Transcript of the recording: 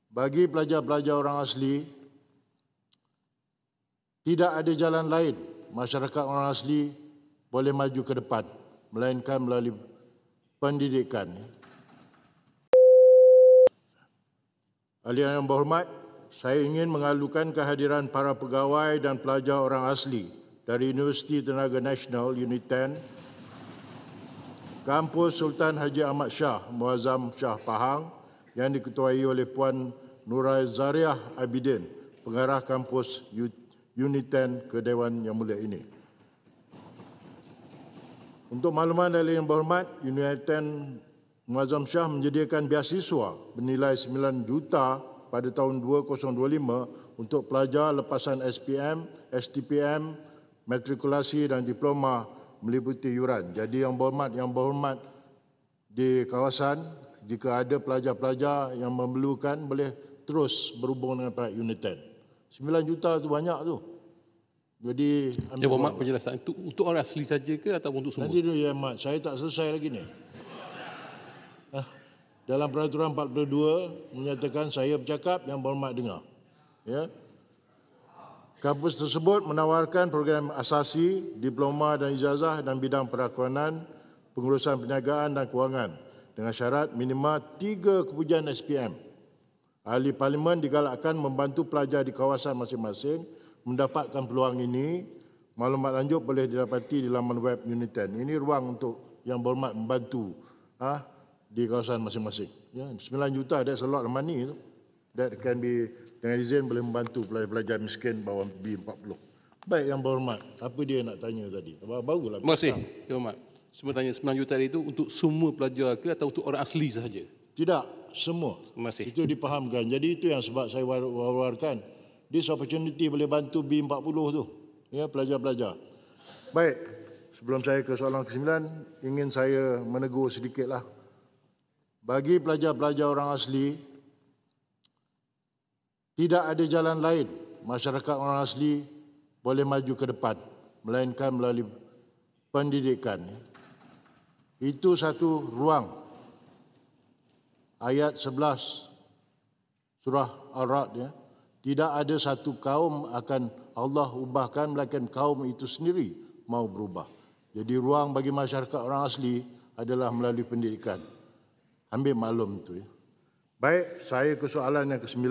Bagi pelajar-pelajar orang asli, tidak ada jalan lain masyarakat orang asli boleh maju ke depan, melainkan melalui pendidikan. Ahli yang berhormat, saya ingin mengalukan kehadiran para pegawai dan pelajar orang asli dari Universiti Tenaga Nasional Unit 10, Kampus Sultan Haji Ahmad Shah Muazzam Shah Pahang yang diketuai oleh Puan Nurai Zariah Abidin, pengarah kampus Unit 10 ke Dewan Yang Mulia ini. Untuk makluman dari yang berhormat, Unit 10 Muazzam Shah menyediakan beasiswa bernilai 9 juta pada tahun 2025 untuk pelajar lepasan SPM, STPM, matrikulasi dan diploma meliputi yuran. Jadi yang berhormat di kawasan, jika ada pelajar-pelajar yang memerlukan boleh terus berhubung dengan pihak Unit 10. 9 juta tu banyak tu. Jadi Yang berhormat, penjelasan itu untuk orang asli saja ke atau untuk semua? Nanti dulu ya Mat, saya tak selesai lagi ni. Dalam peraturan 42 menyatakan saya bercakap, yang berhormat dengar. Ya. Kampus tersebut menawarkan program asasi, diploma dan ijazah dan bidang perakuanan, pengurusan perniagaan dan kewangan dengan syarat minima 3 kepujian SPM. Ahli Parlimen digalakkan membantu pelajar di kawasan masing-masing mendapatkan peluang ini. Maklumat lanjut boleh didapati di laman web Unit 10. Ini ruang untuk yang berhormat membantu di kawasan masing-masing. Ya, 9 juta, that's a lot of money. That can be, dengan izin boleh membantu pelajar-pelajar miskin bawah B40. Baik yang berhormat, apa dia nak tanya tadi? Barulah. Terima kasih, Yang Berhormat. Semua tanya 9 juta itu untuk semua pelajar ke atau untuk orang asli sahaja? Tidak, semua. Terima kasih. Itu dipahamkan. Jadi itu yang sebab saya war-warkan. This opportunity boleh bantu B40 tu. Ya, pelajar-pelajar. Baik, sebelum saya ke soalan ke-9, ingin saya menegur sedikitlah. Bagi pelajar-pelajar orang asli, tidak ada jalan lain masyarakat orang asli boleh maju ke depan, melainkan melalui pendidikan. Itu satu ruang. Ayat 11 surah Al-Ra'd, ya. Tidak ada satu kaum akan Allah ubahkan, melainkan kaum itu sendiri mau berubah. Jadi ruang bagi masyarakat orang asli adalah melalui pendidikan. Ambil maklum itu. Ya. Baik, saya ke soalan yang ke-9.